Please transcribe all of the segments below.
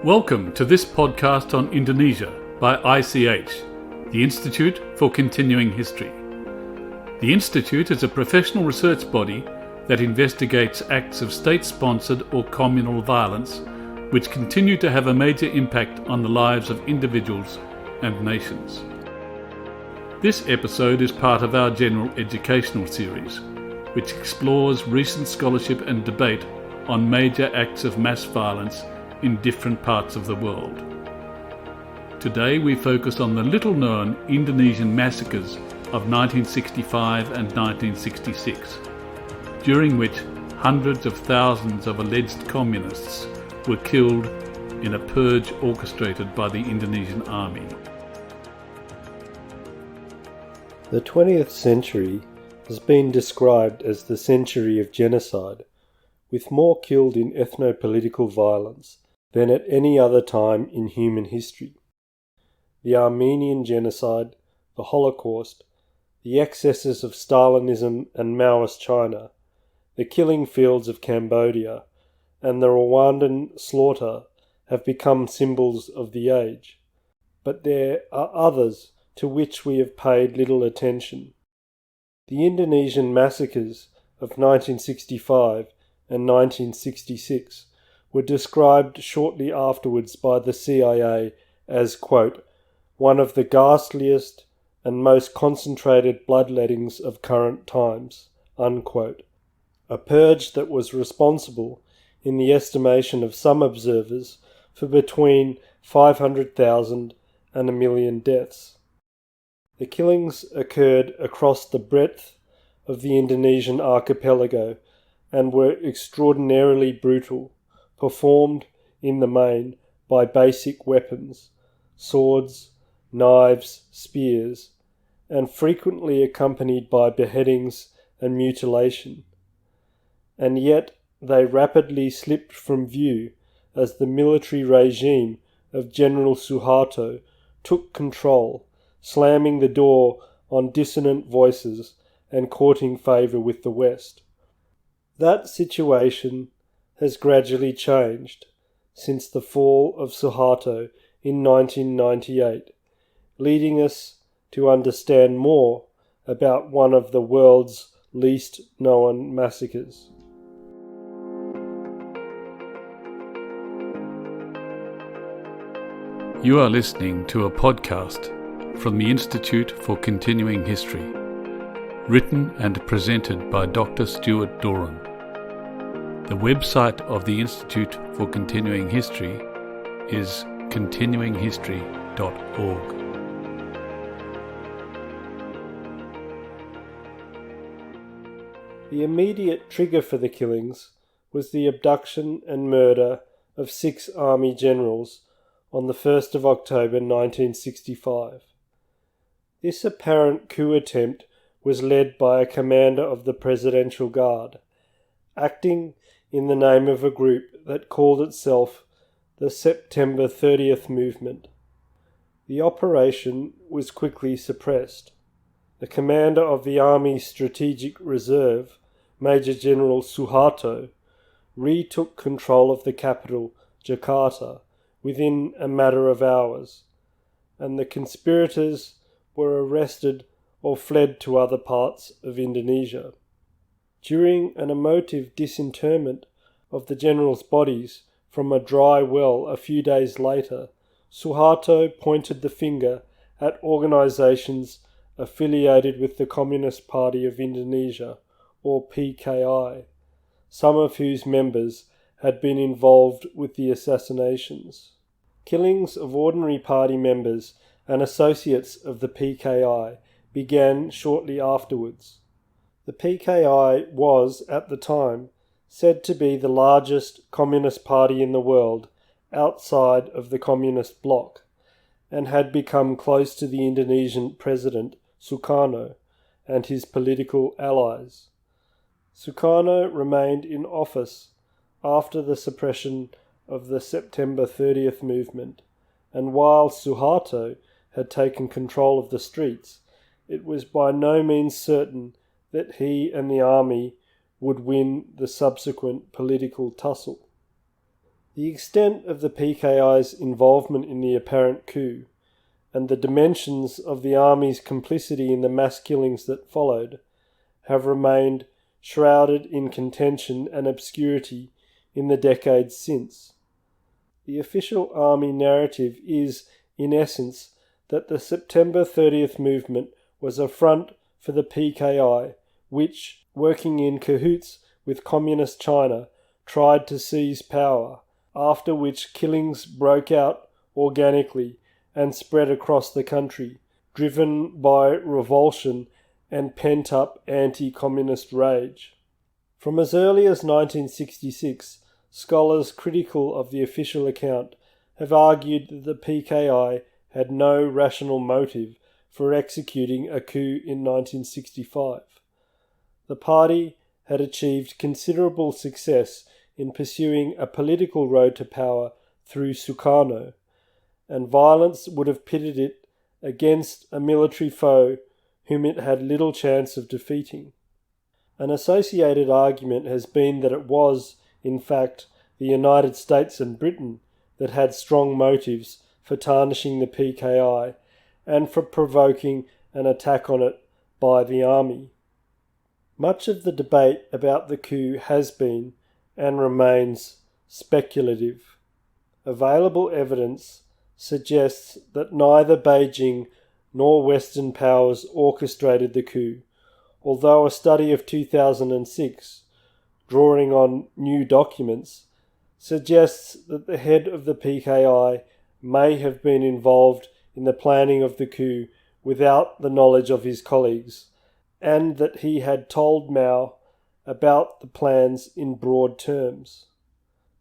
Welcome to this podcast on Indonesia by ICH, the Institute for Continuing History. The Institute is a professional research body that investigates acts of state-sponsored or communal violence which continue to have a major impact on the lives of individuals and nations. This episode is part of our general educational series, which explores recent scholarship and debate on major acts of mass violence in different parts of the world. Today we focus on the little-known Indonesian massacres of 1965 and 1966, during which hundreds of thousands of alleged communists were killed in a purge orchestrated by the Indonesian army. The 20th century has been described as the century of genocide, with more killed in ethno-political violence than at any other time in human history. The Armenian genocide, the Holocaust, the excesses of Stalinism and Maoist China, the killing fields of Cambodia, and the Rwandan slaughter have become symbols of the age. But there are others to which we have paid little attention. The Indonesian massacres of 1965 and 1966 were described shortly afterwards by the CIA as, quote, one of the ghastliest and most concentrated bloodlettings of current times, unquote. A purge that was responsible, in the estimation of some observers, for between 500,000 and 1 million deaths. The killings occurred across the breadth of the Indonesian archipelago and were extraordinarily brutal, performed in the main by basic weapons, swords, knives, spears, and frequently accompanied by beheadings and mutilation. And yet they rapidly slipped from view as the military regime of General Suharto took control, slamming the door on dissonant voices and courting favour with the West. That situation has gradually changed since the fall of Suharto in 1998, leading us to understand more about one of the world's least known massacres. You are listening to a podcast from the Institute for Continuing History, written and presented by Dr. Stuart Doran. The website of the Institute for Continuing History is continuinghistory.org. The immediate trigger for the killings was the abduction and murder of 6 army generals on the 1st of October 1965. This apparent coup attempt was led by a commander of the Presidential Guard, acting in the name of a group that called itself the September 30th Movement. The operation was quickly suppressed. The commander of the Army's Strategic Reserve, Major General Suharto, retook control of the capital, Jakarta, within a matter of hours, and the conspirators were arrested or fled to other parts of Indonesia. During an emotive disinterment of the generals' bodies from a dry well a few days later, Suharto pointed the finger at organisations affiliated with the Communist Party of Indonesia, or PKI, some of whose members had been involved with the assassinations. Killings of ordinary party members and associates of the PKI began shortly afterwards. The PKI was, at the time, said to be the largest communist party in the world outside of the communist bloc, and had become close to the Indonesian President Sukarno and his political allies. Sukarno remained in office after the suppression of the September 30th movement, and while Suharto had taken control of the streets, it was by no means certain that he and the army would win the subsequent political tussle. The extent of the PKI's involvement in the apparent coup, and the dimensions of the army's complicity in the mass killings that followed, have remained shrouded in contention and obscurity in the decades since. The official army narrative is, in essence, that the September 30th movement was a front for the PKI, which, working in cahoots with Communist China, tried to seize power, after which killings broke out organically and spread across the country, driven by revulsion and pent-up anti-communist rage. From as early as 1966, scholars critical of the official account have argued that the PKI had no rational motive for executing a coup in 1965. The party had achieved considerable success in pursuing a political road to power through Sukarno, and violence would have pitted it against a military foe whom it had little chance of defeating. An associated argument has been that it was, in fact, the United States and Britain that had strong motives for tarnishing the PKI and for provoking an attack on it by the army. Much of the debate about the coup has been, and remains, speculative. Available evidence suggests that neither Beijing nor Western powers orchestrated the coup, although a study of 2006, drawing on new documents, suggests that the head of the PKI may have been involved in the planning of the coup without the knowledge of his colleagues, and that he had told Mao about the plans in broad terms.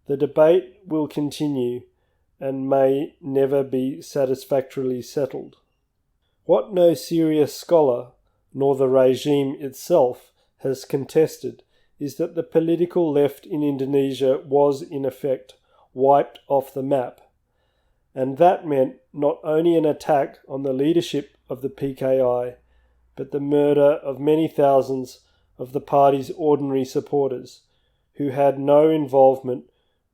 The debate will continue and may never be satisfactorily settled. What no serious scholar, nor the regime itself, has contested is that the political left in Indonesia was, in effect, wiped off the map, and that meant not only an attack on the leadership of the PKI, but the murder of many thousands of the party's ordinary supporters, who had no involvement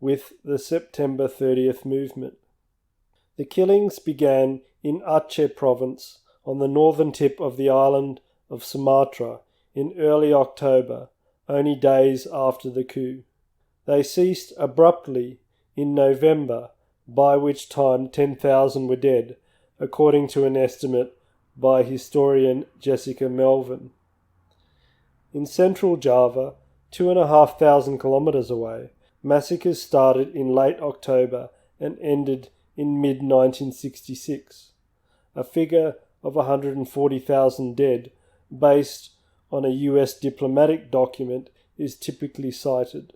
with the September 30th movement. The killings began in Aceh province on the northern tip of the island of Sumatra in early October, only days after the coup. They ceased abruptly in November, by which time 10,000 were dead, according to an estimate by historian Jessica Melvin. In central Java, 2,500 kilometres away, massacres started in late October and ended in mid-1966. A figure of 140,000 dead, based on a US diplomatic document, is typically cited.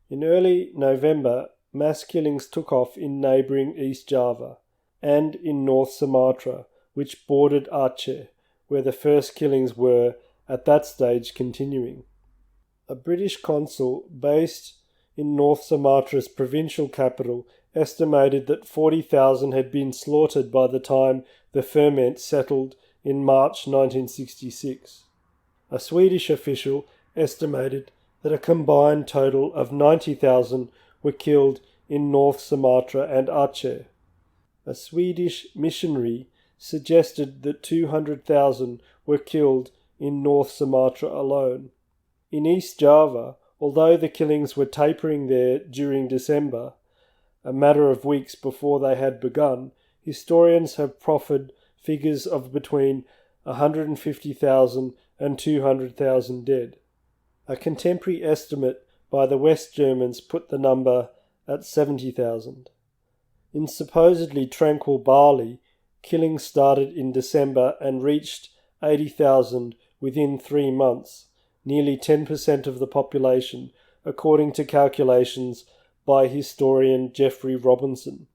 In early November, mass killings took off in neighbouring East Java and in North Sumatra, which bordered Aceh, where the first killings were, at that stage, continuing. A British consul based in North Sumatra's provincial capital estimated that 40,000 had been slaughtered by the time the ferment settled in March 1966. A Swedish official estimated that a combined total of 90,000 were killed in North Sumatra and Aceh. A Swedish missionary suggested that 200,000 were killed in North Sumatra alone. In East Java, although the killings were tapering there during December, a matter of weeks before they had begun, historians have proffered figures of between 150,000 and 200,000 dead. A contemporary estimate by the West Germans put the number at 70,000. In supposedly tranquil Bali, killings started in December and reached 80,000 within 3 months, nearly 10% of the population, according to calculations by historian Geoffrey Robinson.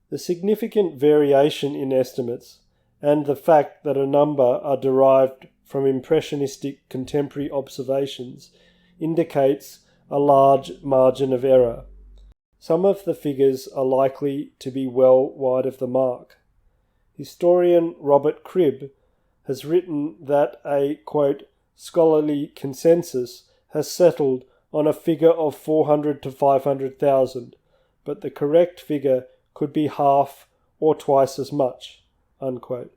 The significant variation in estimates, and the fact that a number are derived from impressionistic contemporary observations, indicates a large margin of error. Some of the figures are likely to be well wide of the mark. Historian Robert Cribb has written that a, quote, scholarly consensus has settled on a figure of 400 to 500,000, but the correct figure could be half or twice as much," unquote.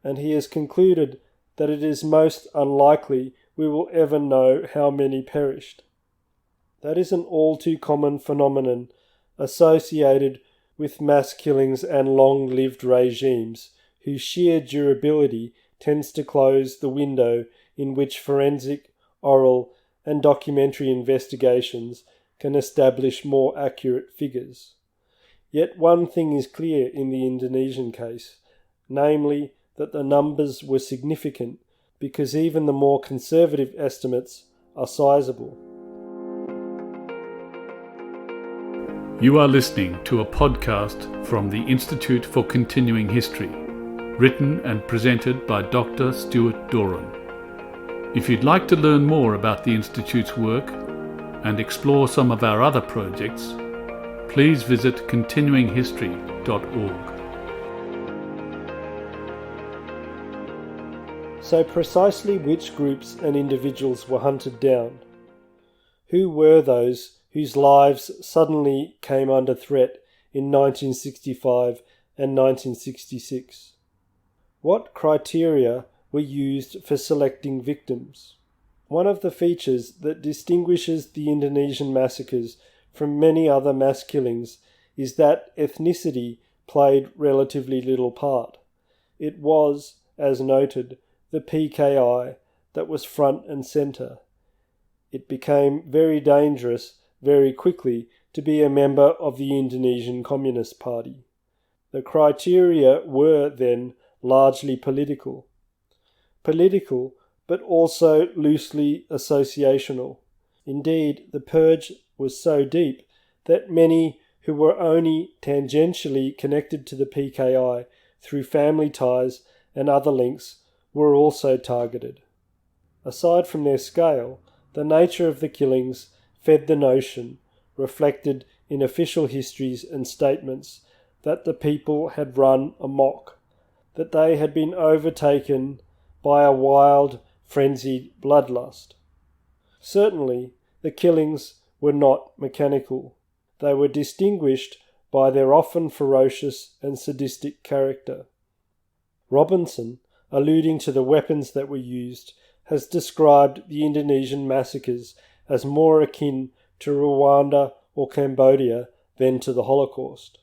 And he has concluded that it is most unlikely we will ever know how many perished. That is an all too common phenomenon associated with mass killings and long-lived regimes whose sheer durability tends to close the window in which forensic, oral, and documentary investigations can establish more accurate figures. Yet one thing is clear in the Indonesian case, namely that the numbers were significant because even the more conservative estimates are sizable. You are listening to a podcast from the Institute for Continuing History, written and presented by Dr. Stuart Doran. If you'd like to learn more about the Institute's work and explore some of our other projects, please visit continuinghistory.org. So precisely which groups and individuals were hunted down? Who were those whose lives suddenly came under threat in 1965 and 1966? What criteria were used for selecting victims? One of the features that distinguishes the Indonesian massacres from many other mass killings is that ethnicity played relatively little part. It was, as noted, the PKI that was front and centre. It became very dangerous very quickly to be a member of the Indonesian Communist Party. The criteria were then largely political, but also loosely associational. Indeed, the purge was so deep that many who were only tangentially connected to the PKI through family ties and other links were also targeted. Aside from their scale, the nature of the killings fed the notion, reflected in official histories and statements, that the people had run amok, that they had been overtaken by a wild, frenzied bloodlust. Certainly, the killings were not mechanical. They were distinguished by their often ferocious and sadistic character. Robinson, alluding to the weapons that were used, has described the Indonesian massacres as more akin to Rwanda or Cambodia than to the Holocaust.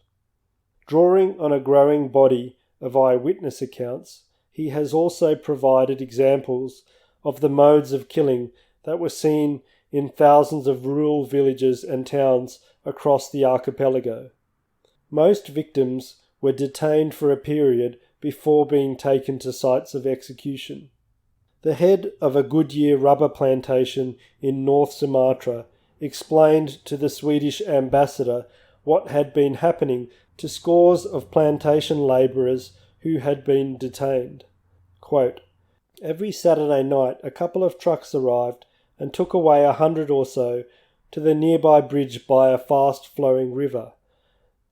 Drawing on a growing body of eyewitness accounts, he has also provided examples of the modes of killing that were seen in thousands of rural villages and towns across the archipelago. Most victims were detained for a period before being taken to sites of execution. The head of a Goodyear rubber plantation in North Sumatra explained to the Swedish ambassador what had been happening to scores of plantation labourers who had been detained. Quote, "Every Saturday night a couple of trucks arrived and took away 100 or so to the nearby bridge by a fast-flowing river.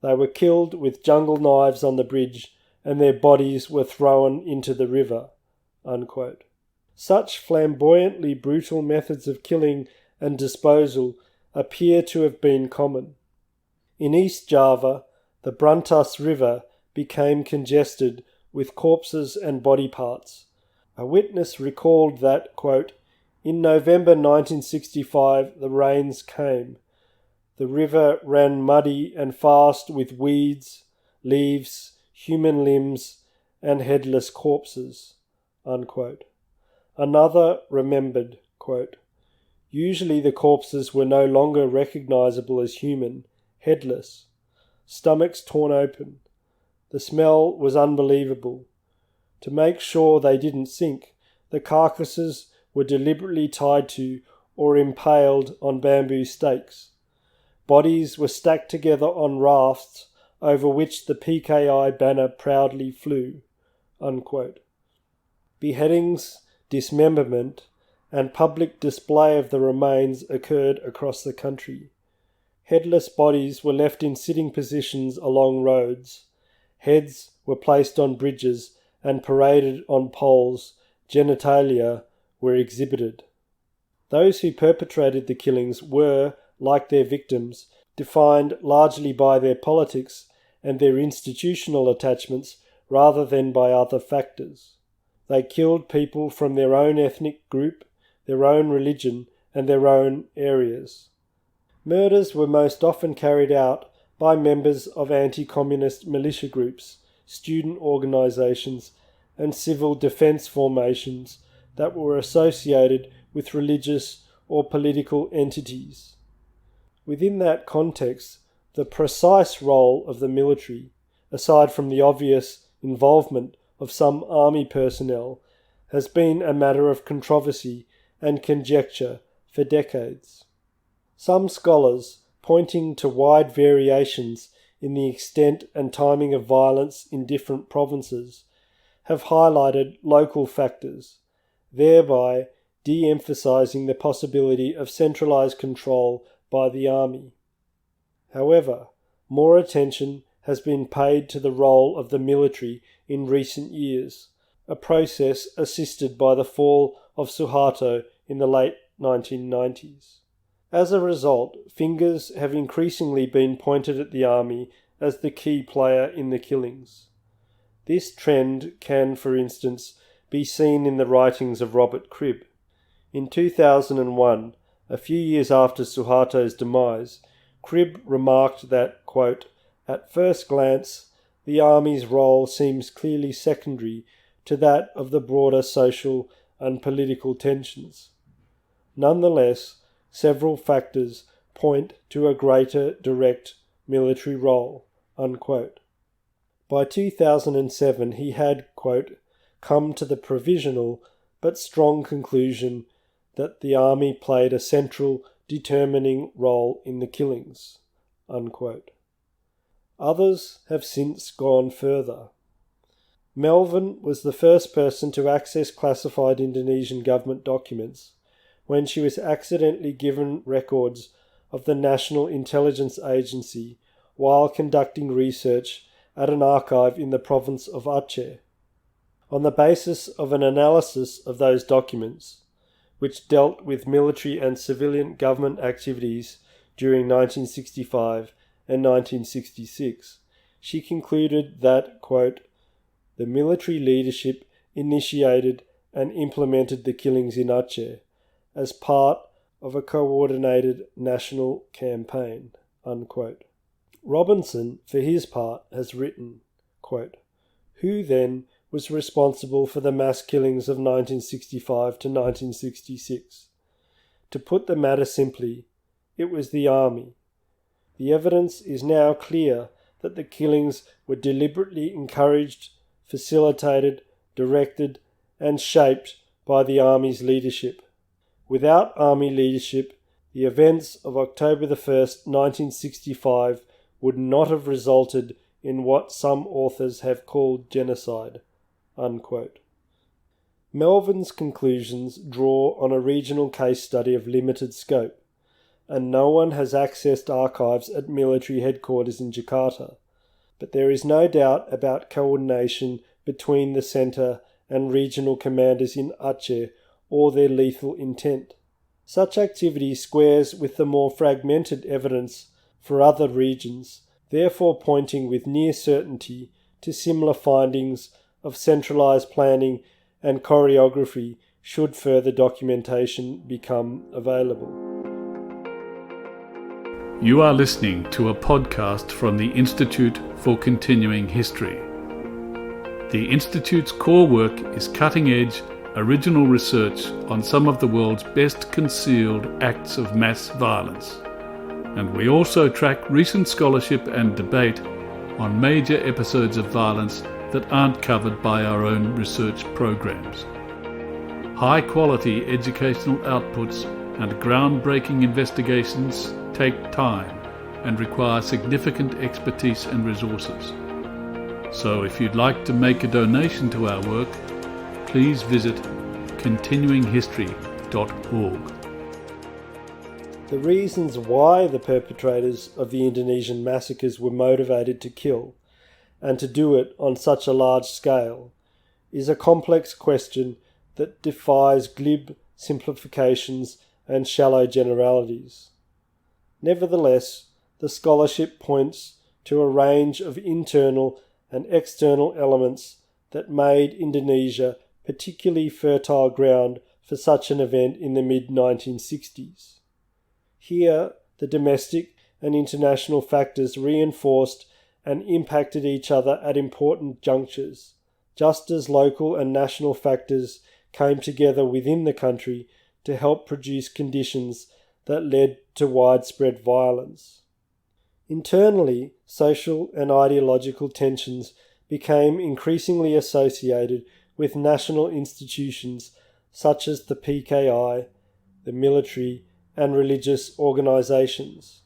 They were killed with jungle knives on the bridge and their bodies were thrown into the river." Unquote. Such flamboyantly brutal methods of killing and disposal appear to have been common. In East Java, the Brantas River became congested with corpses and body parts. A witness recalled that, quote, "In November 1965 the rains came. The river ran muddy and fast with weeds, leaves, human limbs, and headless corpses." Unquote. Another remembered, quote, "Usually the corpses were no longer recognizable as human, headless, stomachs torn open. The smell was unbelievable. To make sure they didn't sink, the carcasses were deliberately tied to or impaled on bamboo stakes. Bodies were stacked together on rafts over which the PKI banner proudly flew." Unquote. Beheadings, dismemberment, and public display of the remains occurred across the country. Headless bodies were left in sitting positions along roads. Heads were placed on bridges and paraded on poles. Genitalia were exhibited. Those who perpetrated the killings were, like their victims, defined largely by their politics and their institutional attachments rather than by other factors. They killed people from their own ethnic group, their own religion, and their own areas. Murders were most often carried out by members of anti-communist militia groups, student organisations, and civil defence formations that were associated with religious or political entities. Within that context, the precise role of the military, aside from the obvious involvement of some army personnel, has been a matter of controversy and conjecture for decades. Some scholars, pointing to wide variations in the extent and timing of violence in different provinces, have highlighted local factors, thereby de-emphasising the possibility of centralised control by the army. However, more attention has been paid to the role of the military in recent years, a process assisted by the fall of Suharto in the late 1990s. As a result, fingers have increasingly been pointed at the army as the key player in the killings. This trend can, for instance, be seen in the writings of Robert Cribb. In 2001, a few years after Suharto's demise, Cribb remarked that, quote, "At first glance, the army's role seems clearly secondary to that of the broader social and political tensions. Nonetheless, several factors point to a greater direct military role," unquote. By 2007 he had, quote, "come to the provisional but strong conclusion that the army played a central determining role in the killings," unquote. Others have since gone further. Melvin was the first person to access classified Indonesian government documents when she was accidentally given records of the National Intelligence Agency while conducting research at an archive in the province of Aceh. On the basis of an analysis of those documents, which dealt with military and civilian government activities during 1965 and 1966, she concluded that, quote, "the military leadership initiated and implemented the killings in Aceh as part of a coordinated national campaign," unquote. Robinson, for his part, has written, quote, "Who then was responsible for the mass killings of 1965 to 1966? To put the matter simply, it was the army. The evidence is now clear that the killings were deliberately encouraged, facilitated, directed, and shaped by the army's leadership. Without army leadership, the events of October 1st, 1965 would not have resulted in what some authors have called genocide," unquote. Melvin's conclusions draw on a regional case study of limited scope, and no one has accessed archives at military headquarters in Jakarta, but there is no doubt about coordination between the centre and regional commanders in Aceh or their lethal intent. Such activity squares with the more fragmented evidence for other regions, therefore pointing with near certainty to similar findings of centralised planning and choreography should further documentation become available. You are listening to a podcast from the Institute for Continuing History. The Institute's core work is cutting-edge, original research on some of the world's best concealed acts of mass violence. And we also track recent scholarship and debate on major episodes of violence that aren't covered by our own research programs. High-quality educational outputs and groundbreaking investigations take time and require significant expertise and resources. So if you'd like to make a donation to our work, please visit continuinghistory.org. The reasons why the perpetrators of the Indonesian massacres were motivated to kill, and to do it on such a large scale, is a complex question that defies glib simplifications and shallow generalities. Nevertheless, the scholarship points to a range of internal and external elements that made Indonesia particularly fertile ground for such an event in the mid-1960s. Here, the domestic and international factors reinforced and impacted each other at important junctures, just as local and national factors came together within the country to help produce conditions that led to widespread violence. Internally, social and ideological tensions became increasingly associated with national institutions such as the PKI, the military, and religious organisations.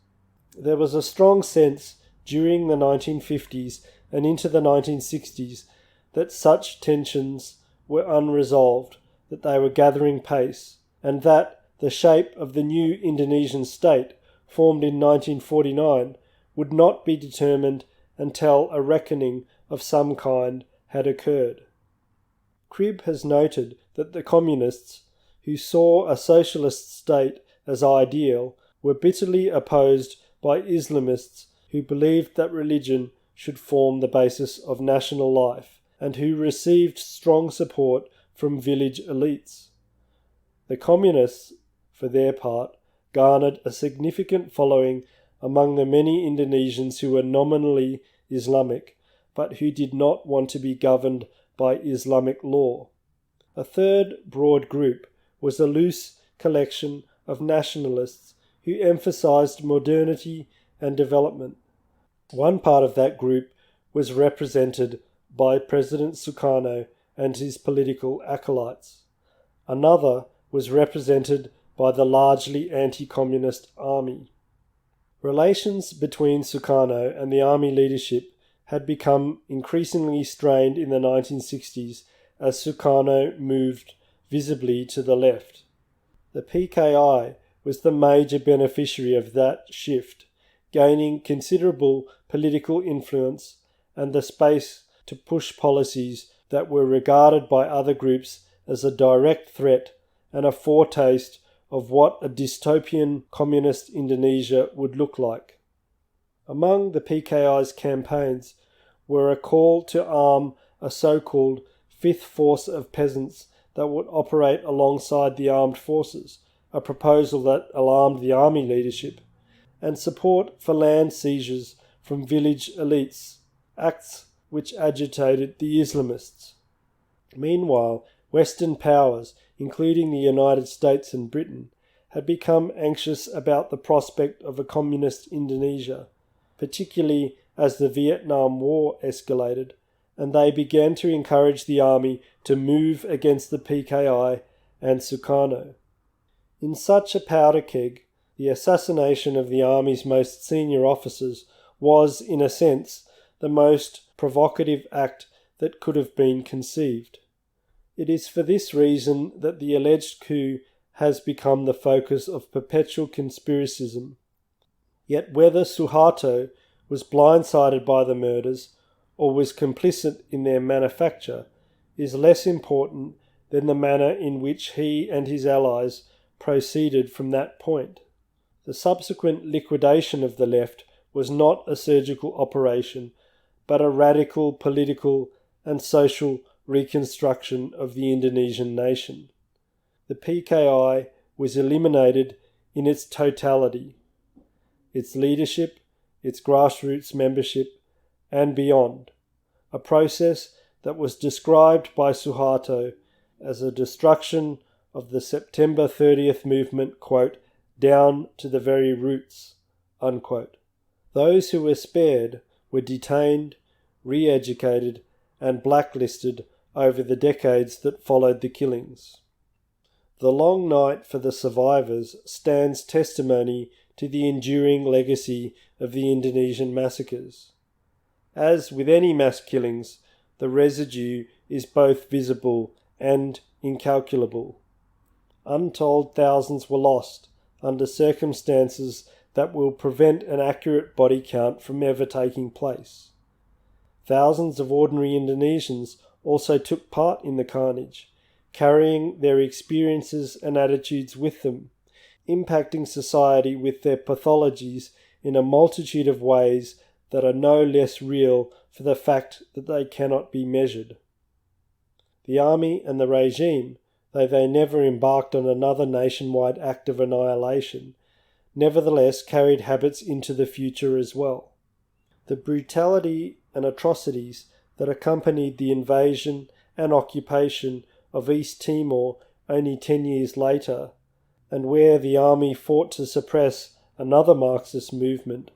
There was a strong sense during the 1950s and into the 1960s that such tensions were unresolved, that they were gathering pace, and that the shape of the new Indonesian state, formed in 1949, would not be determined until a reckoning of some kind had occurred. Cribb has noted that the communists, who saw a socialist state as ideal, were bitterly opposed by Islamists who believed that religion should form the basis of national life, and who received strong support from village elites. The communists, for their part, garnered a significant following among the many Indonesians who were nominally Islamic, but who did not want to be governed by Islamic law. A third broad group was a loose collection of nationalists who emphasized modernity and development. One part of that group was represented by President Sukarno and his political acolytes. Another was represented by the largely anti-communist army. Relations between Sukarno and the army leadership had become increasingly strained in the 1960s as Sukarno moved visibly to the left. The PKI was the major beneficiary of that shift, gaining considerable political influence and the space to push policies that were regarded by other groups as a direct threat and a foretaste of what a dystopian communist Indonesia would look like. Among the PKI's campaigns were a call to arm a so-called fifth force of peasants that would operate alongside the armed forces, a proposal that alarmed the army leadership, and support for land seizures from village elites, acts which agitated the Islamists. Meanwhile, Western powers, including the United States and Britain, had become anxious about the prospect of a communist Indonesia, particularly as the Vietnam War escalated, and they began to encourage the army to move against the PKI and Sukarno. In such a powder keg, the assassination of the army's most senior officers was, in a sense, the most provocative act that could have been conceived. It is for this reason that the alleged coup has become the focus of perpetual conspiracism. Yet whether Suharto was blindsided by the murders or was complicit in their manufacture is less important than the manner in which he and his allies proceeded from that point. The subsequent liquidation of the left was not a surgical operation, but a radical political and social reconstruction of the Indonesian nation. The PKI was eliminated in its totality, its leadership, its grassroots membership, and beyond, a process that was described by Suharto as a destruction of the September 30th movement, quote, down to the very roots, unquote. Those who were spared were detained, re-educated, and blacklisted over the decades that followed the killings. The long night for the survivors stands testimony to the enduring legacy of the Indonesian massacres. As with any mass killings, the residue is both visible and incalculable. Untold thousands were lost under circumstances that will prevent an accurate body count from ever taking place. Thousands of ordinary Indonesians also took part in the carnage, carrying their experiences and attitudes with them, impacting society with their pathologies in a multitude of ways that are no less real for the fact that they cannot be measured. The army and the regime, though they never embarked on another nationwide act of annihilation, nevertheless carried habits into the future as well. The brutality and atrocities that accompanied the invasion and occupation of East Timor only 10 years later, and where the army fought to suppress another Marxist movement,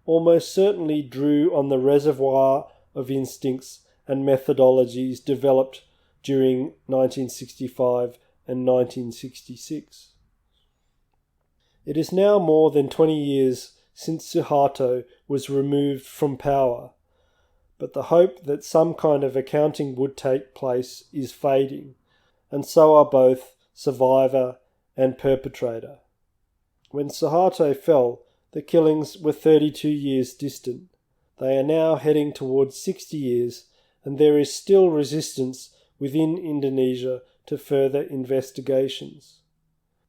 almost certainly drew on the reservoir of instincts and methodologies developed during 1965 and 1966. It is now more than 20 years since Suharto was removed from power, but the hope that some kind of accounting would take place is fading, and so are both survivor and perpetrator. When Suharto fell, the killings were 32 years distant. They are now heading towards 60 years, and there is still resistance within Indonesia to further investigations.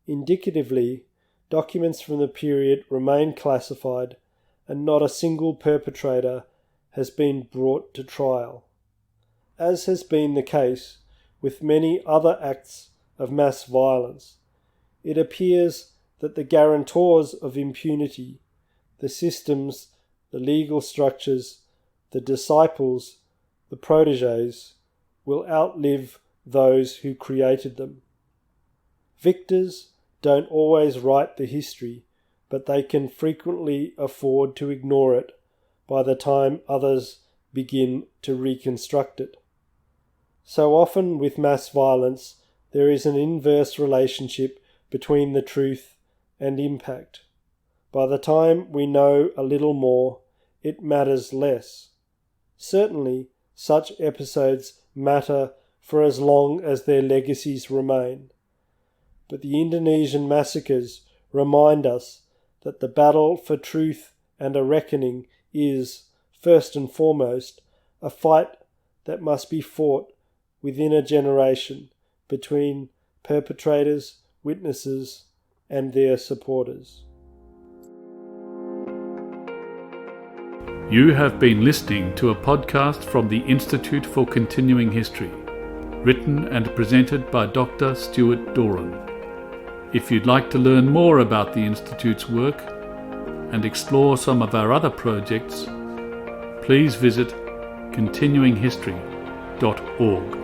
Indicatively, documents from the period remain classified, and not a single perpetrator has been brought to trial. As has been the case with many other acts of mass violence, it appears that the guarantors of impunity, the systems, the legal structures, the disciples, the protégés, will outlive those who created them. Victors don't always write the history, but they can frequently afford to ignore it by the time others begin to reconstruct it. So often with mass violence, there is an inverse relationship between the truth and impact. By the time we know a little more, it matters less. Certainly, such episodes matter for as long as their legacies remain. But the Indonesian massacres remind us that the battle for truth and a reckoning is, first and foremost, a fight that must be fought within a generation between perpetrators, witnesses, and their supporters. You have been listening to a podcast from the Institute for Continuing History, written and presented by Dr. Stuart Doran. If you'd like to learn more about the Institute's work and explore some of our other projects, please visit continuinghistory.org.